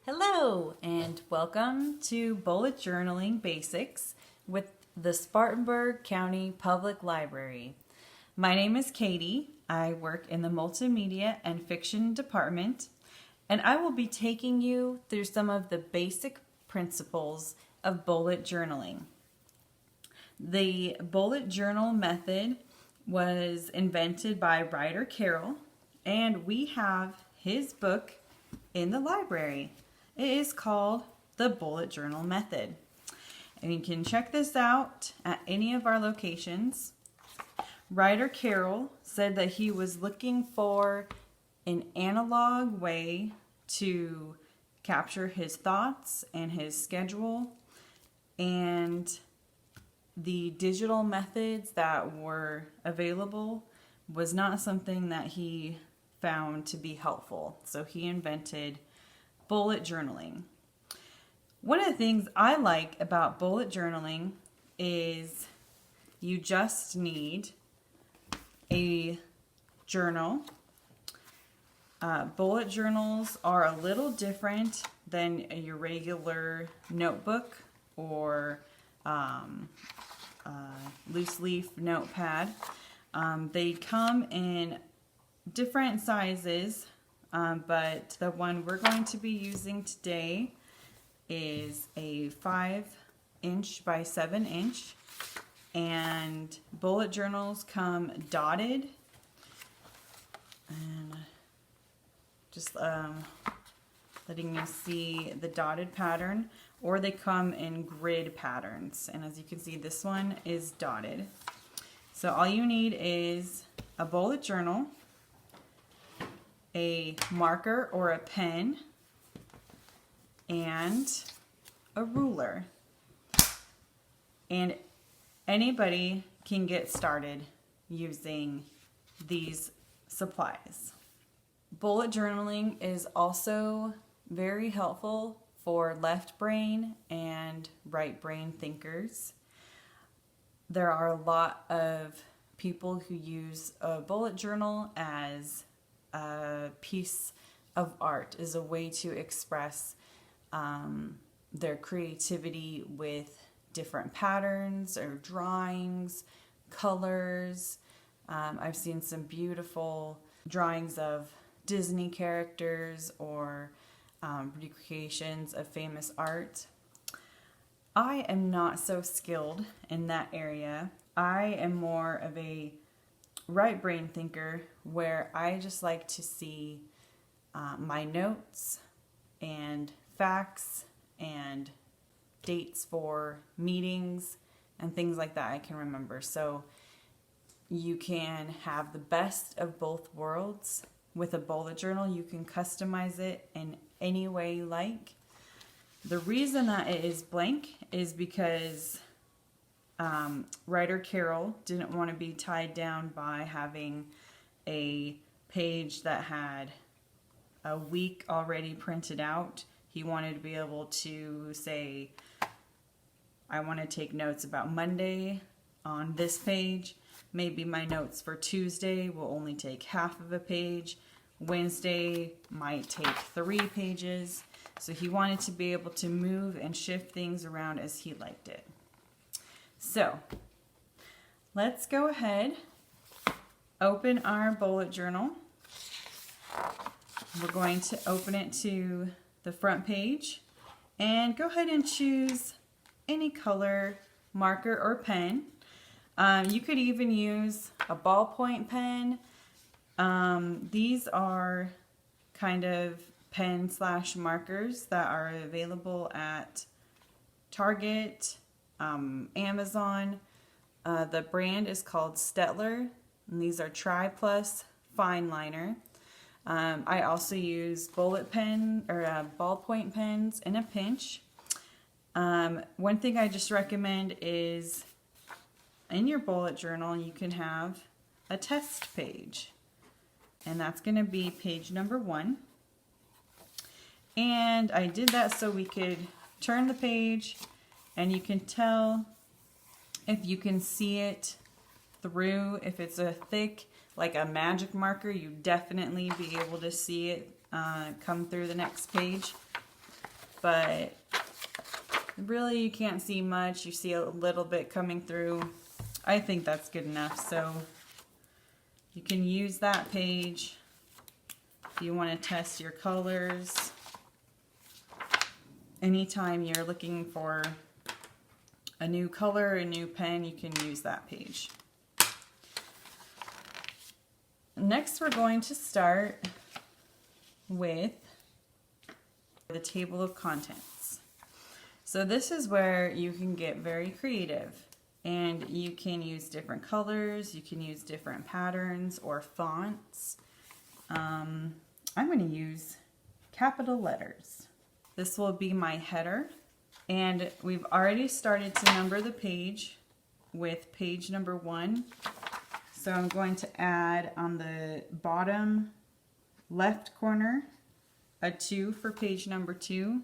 Hello and welcome to Bullet Journaling Basics with the Spartanburg County Public Library. My name is Katie. I work in the Multimedia and Fiction Department, and I will be taking you through some of the basic principles of bullet journaling. The bullet journal method was invented by Ryder Carroll, and we have his book in the library. It is called the Bullet Journal Method. And you can check this out at any of our locations. Ryder Carroll said that he was looking for an analog way to capture his thoughts and his schedule, and the digital methods that were available was not something that he found to be helpful. So he invented bullet journaling. One of the things I like about bullet journaling is you just need a journal. Bullet journals are a little different than your regular notebook or loose leaf notepad. They come in different sizes. But the one we're going to be using today is a 5" by 7", and bullet journals come dotted, and just letting you see the dotted pattern, or they come in grid patterns, and as you can see, this one is dotted. So all you need is a bullet journal, a marker or a pen, and a ruler. And anybody can get started using these supplies. Bullet journaling is also very helpful for left brain and right brain thinkers. There are a lot of people who use a bullet journal as a piece of art, is a way to express their creativity with different patterns or drawings, colors. I've seen some beautiful drawings of Disney characters or recreations of famous art. I am not so skilled in that area. I am more of a right brain thinker, where I just like to see my notes and facts and dates for meetings and things like that I can remember. So you can have the best of both worlds with a bullet journal. You can customize it in any way you like. The reason that it is blank is because Ryder Carroll didn't want to be tied down by having a page that had a week already printed out. He wanted to be able to say, I want to take notes about Monday on this page. Maybe my notes for Tuesday will only take half of a page. Wednesday might take 3 pages. So he wanted to be able to move and shift things around as he liked it. So let's go ahead, open our bullet journal. We're going to open it to the front page and go ahead and choose any color marker or pen. You could even use a ballpoint pen. These are kind of pen/markers that are available at Target, Amazon. The brand is called Stettler, and these are Tri-Plus Fine Liner. I also use bullet pen or ballpoint pens in a pinch. One thing I just recommend is in your bullet journal you can have a test page, and that's going to be page number 1. And I did that so we could turn the page and you can tell if you can see it through. If it's a thick, like a magic marker, you definitely be able to see it come through the next page. but really you can't see much. You see a little bit coming through. I think that's good enough. So you can use that page if you want to test your colors. Anytime you're looking for a new color, a new pen, you can use that page. Next, we're going to start with the table of contents. So this is where you can get very creative, and you can use different colors, you can use different patterns or fonts. I'm going to use capital letters. This will be my header, and we've already started to number the page with page number 1. So I'm going to add on the bottom left corner a 2 for page number 2,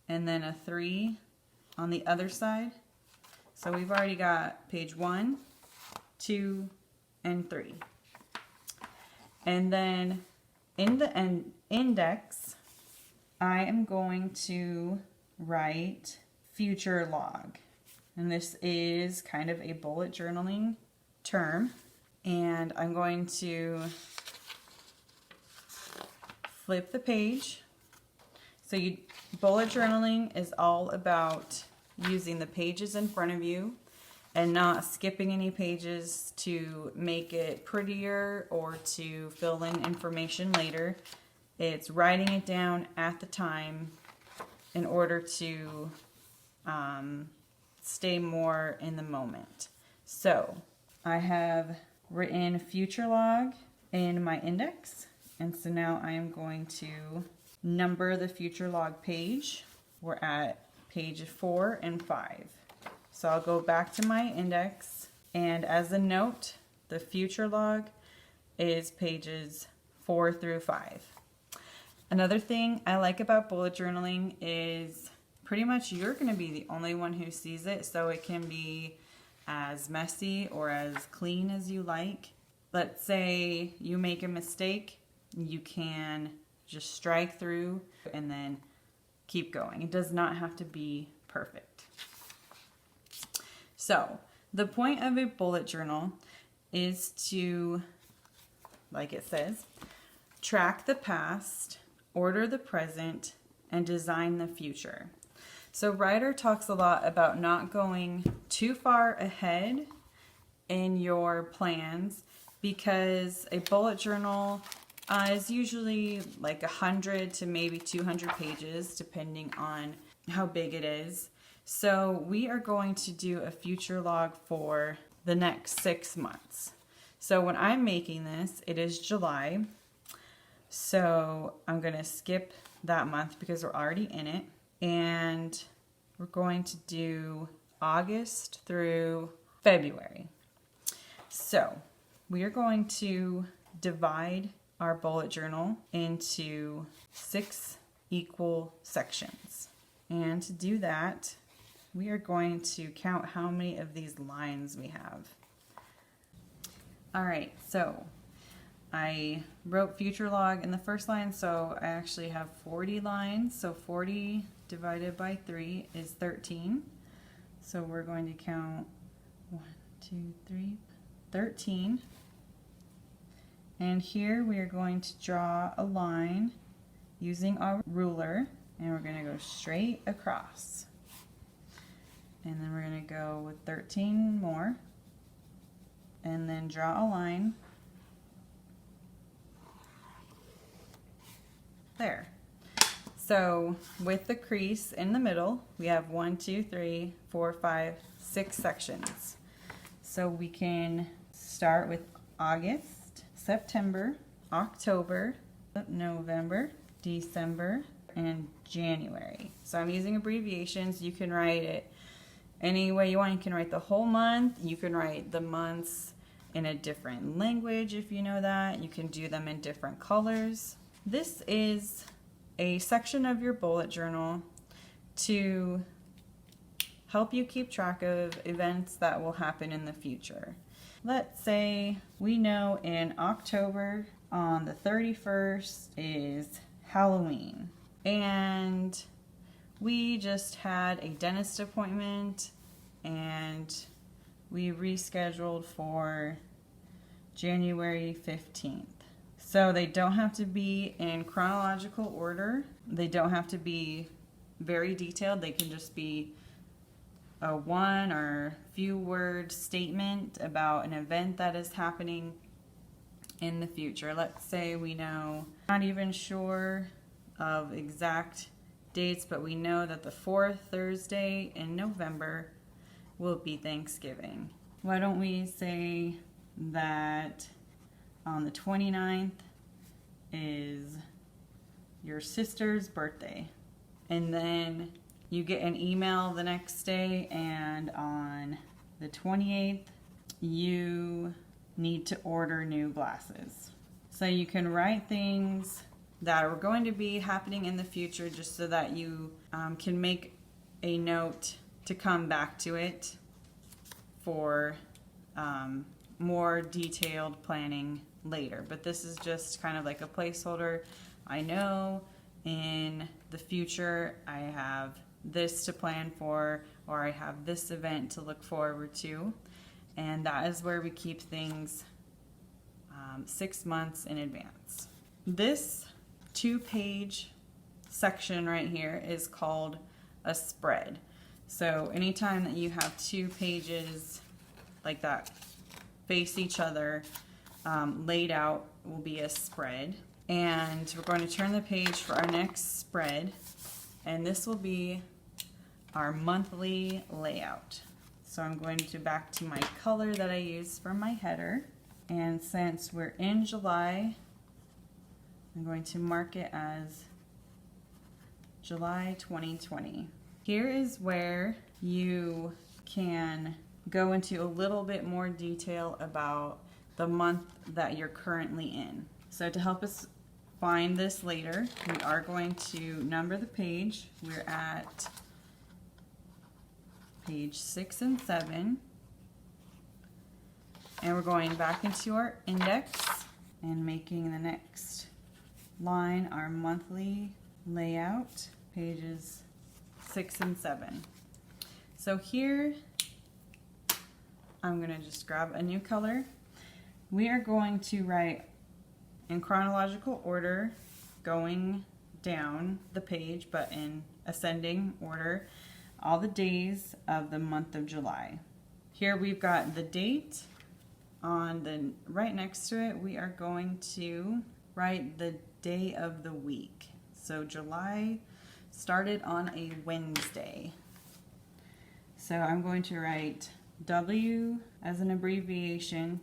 and then a 3 on the other side. So we've already got page 1, 2, and 3. And then in the index, I am going to write future log. And this is kind of a bullet journaling term. And I'm going to flip the page. So bullet journaling is all about using the pages in front of you and not skipping any pages to make it prettier or to fill in information later. It's writing it down at the time in order to stay more in the moment. So I have written future log in my index, and so now I am going to number the future log page. We're at page 4 and 5. So I'll go back to my index, and as a note, the future log is pages 4 through 5. Another thing I like about bullet journaling is pretty much you're going to be the only one who sees it, so it can be as messy or as clean as you like. Let's say you make a mistake, you can just strike through and then keep going. It does not have to be perfect. So the point of a bullet journal is to, like it says, track the past, order the present, and design the future. So Ryder talks a lot about not going too far ahead in your plans, because a bullet journal is usually like 100 to maybe 200 pages depending on how big it is. So we are going to do a future log for the next 6 months. So when I'm making this, it is July. So I'm going to skip that month because we're already in it. And we're going to do August through February. So we are going to divide our bullet journal into 6 equal sections. And to do that, we are going to count how many of these lines we have. All right, so I wrote future log in the first line, so I actually have 40 lines. So 40 divided by 3 is 13. So we're going to count 1, 2, 3, 13. And here we are going to draw a line using our ruler, and we're going to go straight across. And then we're going to go with 13 more, and then draw a line there. So with the crease in the middle, we have 1, 2, 3, 4, 5, 6 sections. So we can start with August, September, October, November, December, and January. So I'm using abbreviations. You can write it any way you want. You can write the whole month. You can write the months in a different language if you know that. You can do them in different colors. This is a section of your bullet journal to help you keep track of events that will happen in the future. Let's say we know in October on the 31st is Halloween, and We just had a dentist appointment and we rescheduled for January 15th. So they don't have to be in chronological order. They don't have to be very detailed. They can just be a one or few word statement about an event that is happening in the future. Let's say we know, not even sure of exact dates, but we know that the fourth Thursday in November will be Thanksgiving. Why don't we say that on the 29th is your sister's birthday, and then you get an email the next day, and on the 28th you need to order new glasses. So you can write things that are going to be happening in the future just so that you can make a note to come back to it for more detailed planning later. But this is just kind of like a placeholder. I know in the future I have this to plan for, or I have this event to look forward to, and that is where we keep things 6 months in advance. This 2-page section right here is called a spread. So anytime that you have 2 pages like that face each other, laid out, will be a spread. And we're going to turn the page for our next spread, and this will be our monthly layout. So I'm going to back to my color that I used for my header, and since we're in July, I'm going to mark it as July 2020. Here is where you can go into a little bit more detail about the month that you're currently in. So to help us find this later, we are going to number the page. We're at page 6 and 7. And we're going back into our index and making the next line our monthly layout, pages 6 and 7. So here, I'm going to just grab a new color. We are going to write in chronological order, going down the page, but in ascending order, all the days of the month of July. Here we've got the date. On the right next to it, we are going to write the day of the week. So July started on a Wednesday. So I'm going to write W as an abbreviation,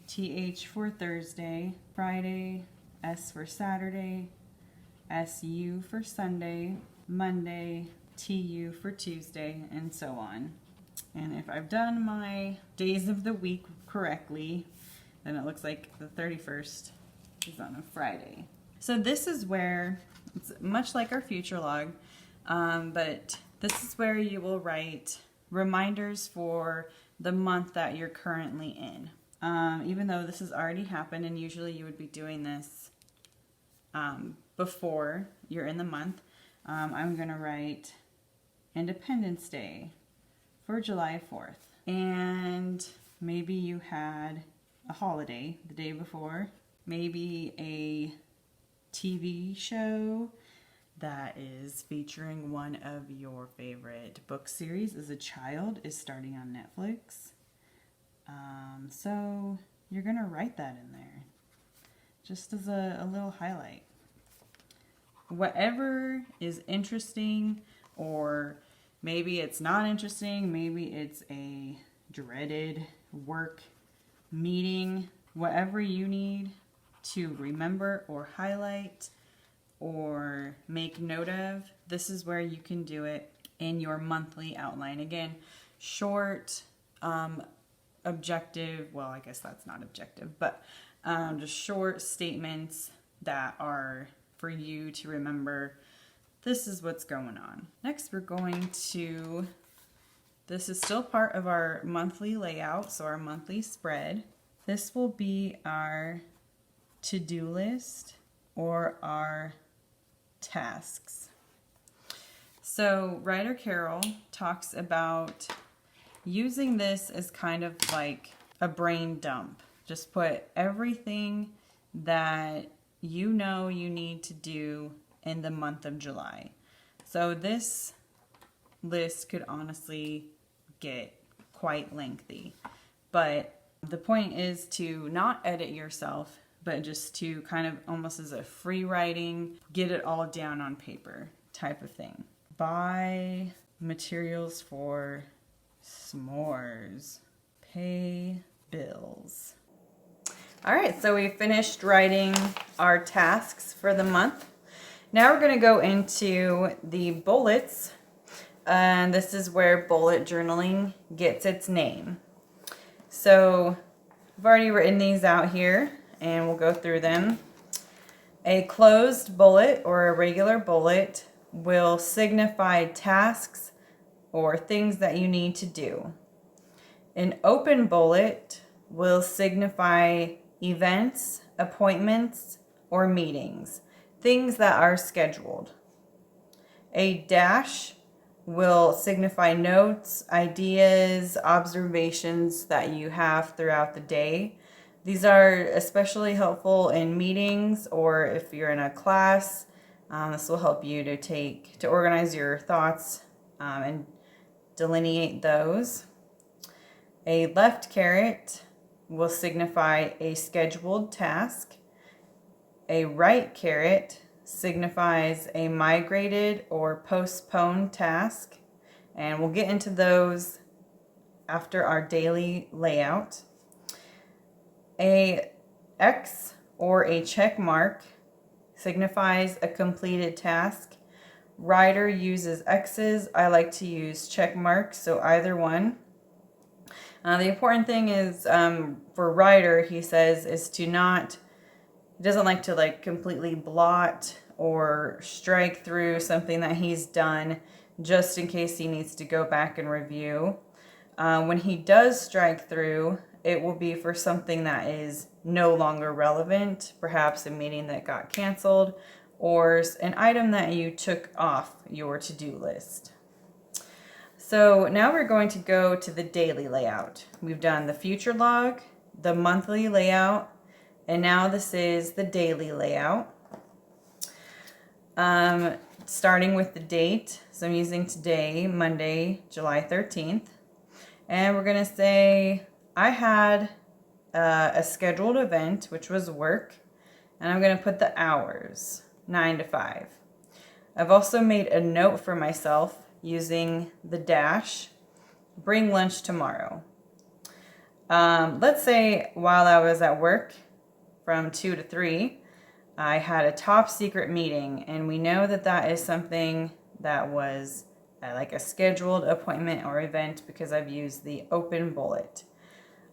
TH for Thursday, Friday, S for Saturday, SU for Sunday, Monday, TU for Tuesday, and so on. And if I've done my days of the week correctly, then it looks like the 31st is on a Friday. So this is where, it's much like our future log, but this is where you will write reminders for the month that you're currently in. Even though this has already happened, and usually you would be doing this before you're in the month, I'm going to write Independence Day for July 4th. And maybe you had a holiday the day before. Maybe a TV show that is featuring one of your favorite book series as a child is starting on Netflix. So you're going to write that in there just as a little highlight. Whatever is interesting, or maybe it's not interesting, maybe it's a dreaded work meeting, whatever you need to remember or highlight or make note of, this is where you can do it in your monthly outline. Again, short, objective, well, I guess that's not objective, but just short statements that are for you to remember this is what's going on. Next, we're going to, this is still part of our monthly layout, so our monthly spread. This will be our to-do list or our tasks. So writer Carol talks about using this as kind of like a brain dump. Just put everything that you know you need to do in the month of July. So this list could honestly get quite lengthy. But the point is to not edit yourself, but just to kind of almost as a free writing, get it all down on paper type of thing. Buy materials for s'mores. Pay bills. All right, so we finished writing our tasks for the month. Now we're going to go into the bullets, and this is where bullet journaling gets its name. So I've already written these out here, and we'll go through them. A closed bullet or a regular bullet will signify tasks or things that you need to do. An open bullet will signify events, appointments, or meetings, things that are scheduled. A dash will signify notes, ideas, observations that you have throughout the day. These are especially helpful in meetings or if you're in a class. This will help you to organize your thoughts and delineate those. A left caret will signify a scheduled task. A right caret signifies a migrated or postponed task. And we'll get into those after our daily layout. A X or a check mark signifies a completed task. Writer uses X's. I like to use check marks, so either one. The important thing is for writer, he says, is to not, he doesn't like to like completely blot or strike through something that he's done just in case he needs to go back and review. When he does strike through, it will be for something that is no longer relevant, perhaps a meeting that got canceled or an item that you took off your to-do list. So now we're going to go to the daily layout. We've done the future log, the monthly layout, and now this is the daily layout. Starting with the date. So I'm using today, Monday, July 13th. And we're going to say I had a scheduled event, which was work. And I'm going to put the hours, 9 to 5. I've also made a note for myself using the dash, bring lunch tomorrow. Let's say while I was at work from 2 to 3, I had a top secret meeting, and we know that that is something that was like a scheduled appointment or event because I've used the open bullet.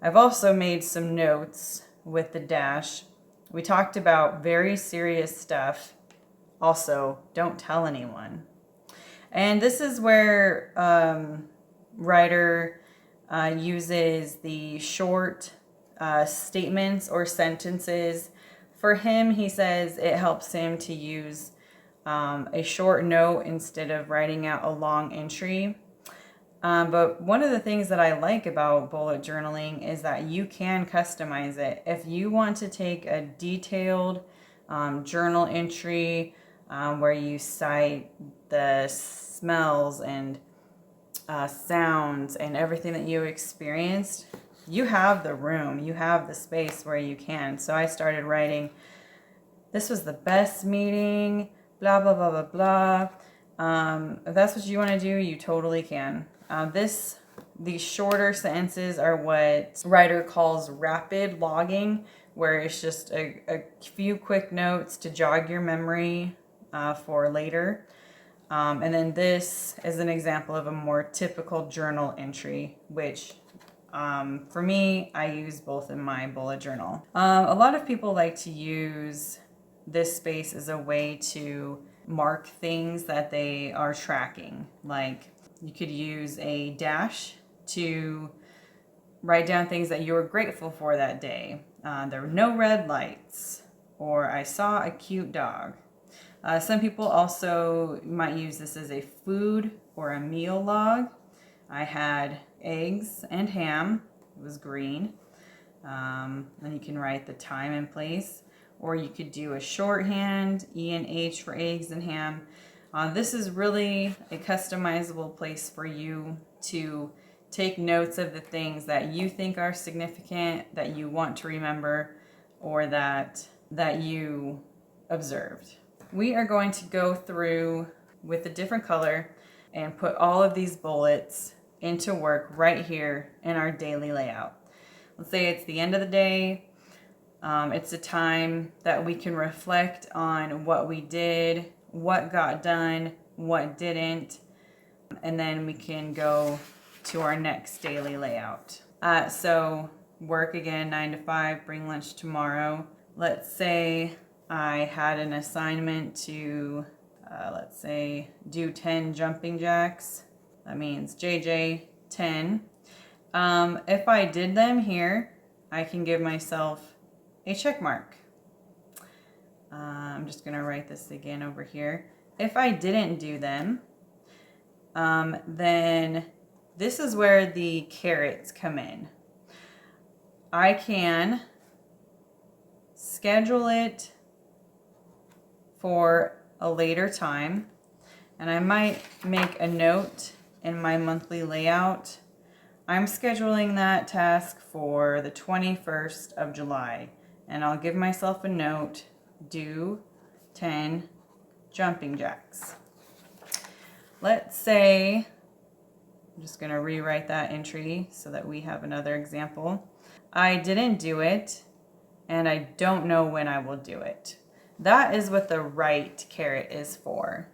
I've also made some notes with the dash. We talked about very serious stuff. Also, don't tell anyone. And this is where writer uses the short statements or sentences. For him, he says it helps him to use a short note instead of writing out a long entry. But one of the things that I like about bullet journaling is that you can customize it. If you want to take a detailed journal entry where you cite the smells and sounds and everything that you experienced, you have the room, you have the space where you can. So I started writing, this was the best meeting, blah, blah, blah, blah, blah. If that's what you want to do, you totally can. These shorter sentences are what writer calls rapid logging, where it's just a few quick notes to jog your memory for later. And then this is an example of a more typical journal entry, which for me, I use both in my bullet journal. A lot of people like to use this space as a way to mark things that they are tracking. Like you could use a dash to write down things that you were grateful for that day. There were no red lights, or I saw a cute dog. Some people also might use this as a food or a meal log. I had eggs and ham. It was green. Then you can write the time and place, or you could do a shorthand, E and H for eggs and ham. This is really a customizable place for you to take notes of the things that you think are significant, that you want to remember, or that you observed. We are going to go through with a different color and put all of these bullets into work right here in our daily layout. Let's say it's the end of the day. It's a time that we can reflect on what we did, what got done, what didn't, and then we can go to our next daily layout. So work again 9 to 5, bring lunch tomorrow. Let's say I had an assignment to, let's say, do 10 jumping jacks. That means JJ 10. If I did them here, I can give myself a check mark. I'm just going to write this again over here. If I didn't do them, then this is where the carrots come in. I can schedule it for a later time, and I might make a note in my monthly layout. I'm scheduling that task for the 21st of July, and I'll give myself a note, do 10 jumping jacks. Let's say, I'm just going to rewrite that entry so that we have another example. I didn't do it, and I don't know when I will do it. That is what the right caret is for.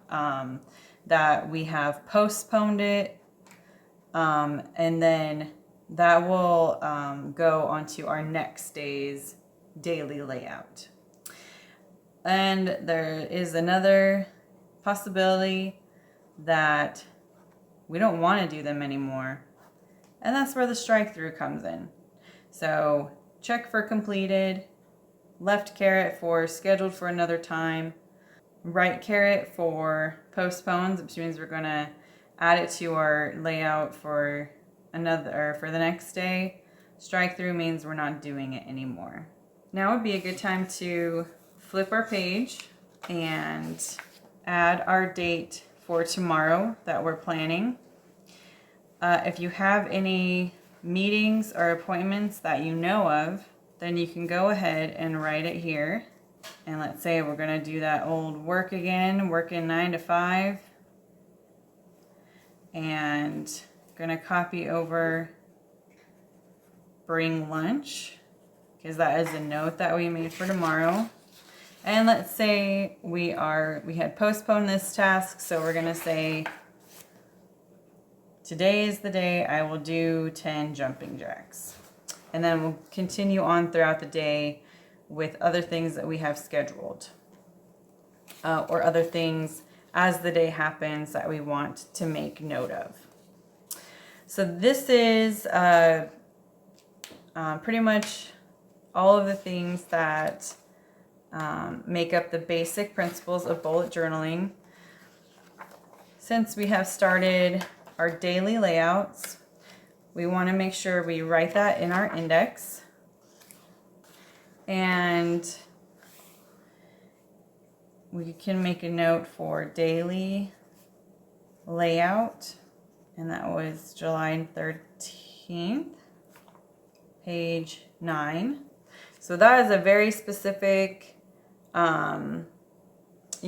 That we have postponed it, and then that will go onto our next day's daily layout. And there is another possibility that we don't want to do them anymore, and that's where the strike through comes in. So check for completed, left caret for scheduled for another time, right caret for postponed, which means we're going to add it to our layout for for the next day. Strike through means we're not doing it anymore. Now would be a good time to flip our page and add our date for tomorrow that we're planning. If you have any meetings or appointments that you know of, then you can go ahead and write it here. And let's say we're going to do that old work again, working 9 to 5. And going to copy over bring lunch, because that is a note that we made for tomorrow. And let's say we had postponed this task, so we're going to say today is the day I will do 10 jumping jacks. And then we'll continue on throughout the day with other things that we have scheduled, or other things as the day happens that we want to make note of. So this is pretty much all of the things that make up the basic principles of bullet journaling. Since we have started our daily layouts, we want to make sure we write that in our index. And we can make a note for daily layout, and that was July 13th, page 9. So that is a very specific, you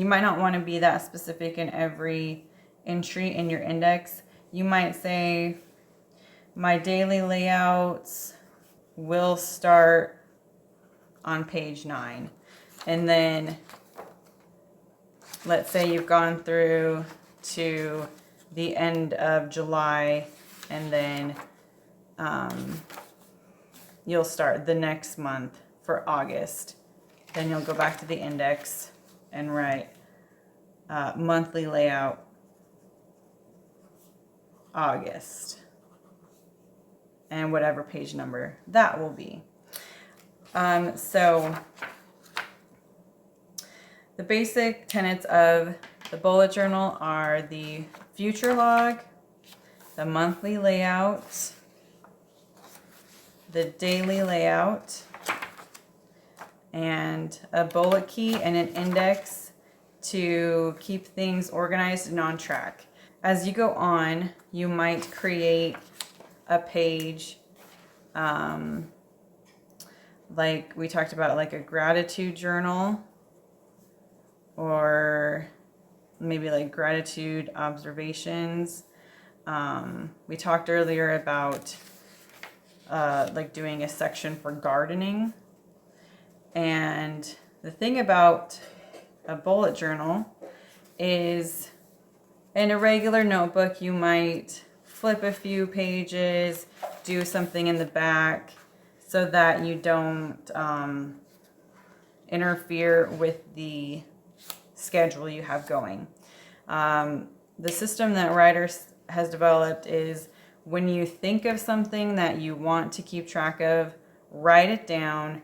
might not want to be that specific in every entry in your index. You might say, my daily layouts will start on page 9. And then let's say you've gone through to the end of July, and then you'll start the next month for August. Then you'll go back to the index and write monthly layout August, and whatever page number that will be. So The basic tenets of the bullet journal are the future log, the monthly layout, the daily layout, and a bullet key and an index to keep things organized and on track. As you go on, you might create a page, like we talked about, like a gratitude journal, or maybe like gratitude observations. We talked earlier about like doing a section for gardening. And the thing about a bullet journal is, in a regular notebook, you might flip a few pages, do something in the back so that you don't interfere with the schedule you have going. The system that Writers has developed is, when you think of something that you want to keep track of, write it down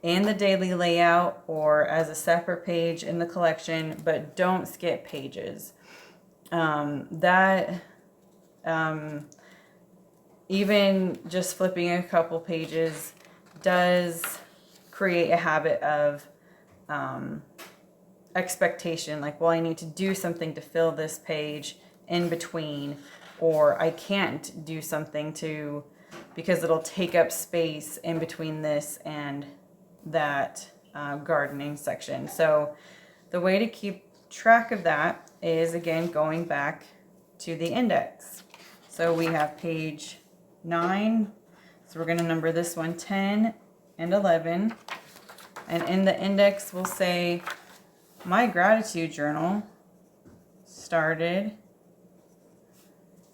in the daily layout or as a separate page in the collection, but don't skip pages. Even just flipping a couple pages does create a habit of expectation, like, well, I need to do something to fill this page in between, or I can't do something because it'll take up space in between this and that gardening section. So the way to keep track of that is, again, going back to the index. So we have page 9, so we're going to number this one 10 and 11, and in the index we'll say my gratitude journal started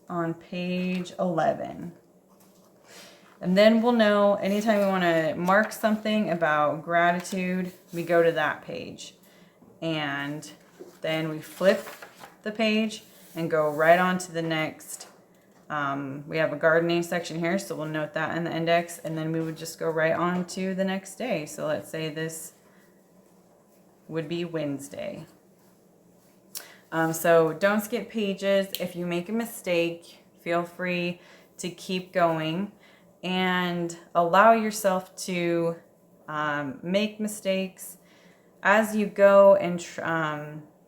on page 11. And then we'll know anytime we want to mark something about gratitude, we go to that page. And then we flip the page and go right on to the next. We have a gardening section here, so we'll note that in the index. And then we would just go right on to the next day. So let's say this would be Wednesday. So don't skip pages. If you make a mistake, feel free to keep going and allow yourself to make mistakes as you go and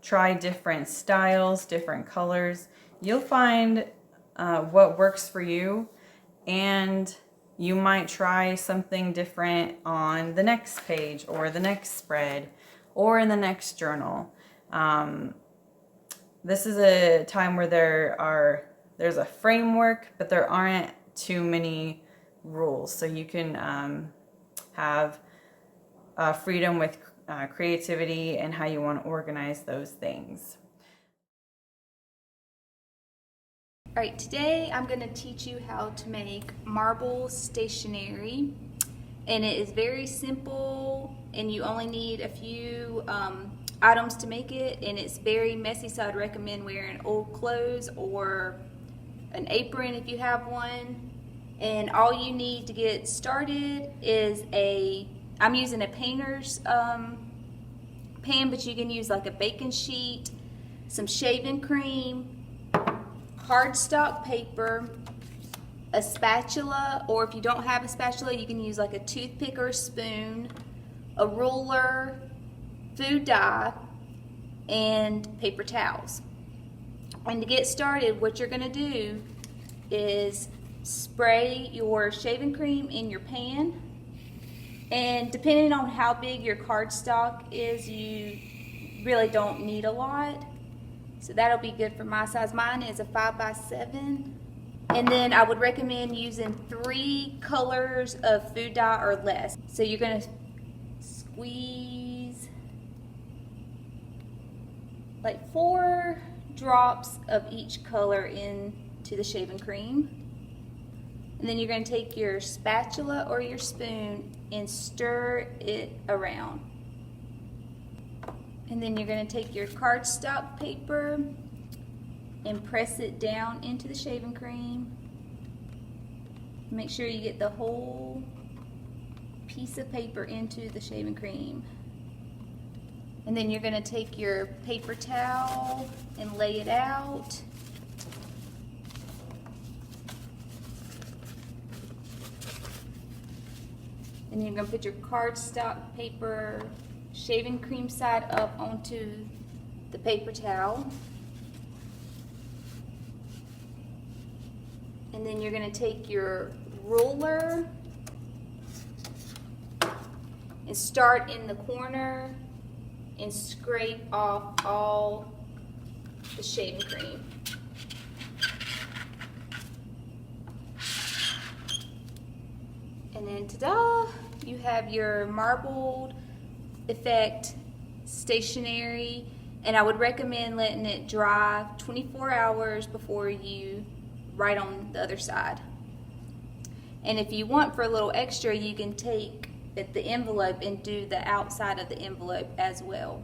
try different styles, different colors. You'll find what works for you, and you might try something different on the next page or the next spread or in the next journal. This is a time where there's a framework, but there aren't too many rules. So you can have freedom with creativity and how you want to organize those things. All right, today I'm going to teach you how to make marble stationery, and it is very simple, and you only need a few items to make it, and it's very messy, so I'd recommend wearing old clothes or an apron if you have one. And all you need to get started is I'm using a painter's pan, but you can use like a baking sheet, some shaving cream, cardstock paper, a spatula, or if you don't have a spatula, you can use like a toothpick or a spoon, a ruler, food dye, and paper towels. And to get started, what you're going to do is spray your shaving cream in your pan, and depending on how big your cardstock is, you really don't need a lot. So that'll be good for my size. Mine is a 5x7. And then I would recommend using 3 colors of food dye or less. So you're going to squeeze like 4 drops of each color into the shaving cream. And then you're going to take your spatula or your spoon and stir it around. And then you're going to take your cardstock paper and press it down into the shaving cream. Make sure you get the whole piece of paper into the shaving cream. And then you're going to take your paper towel and lay it out. And you're going to put your cardstock paper shaving cream side up onto the paper towel. And then you're going to take your ruler and start in the corner and scrape off all the shaving cream. And then ta-da! You have your marbled effect stationery, and I would recommend letting it dry 24 hours before you write on the other side. And if you want for a little extra, you can take the envelope and do the outside of the envelope as well.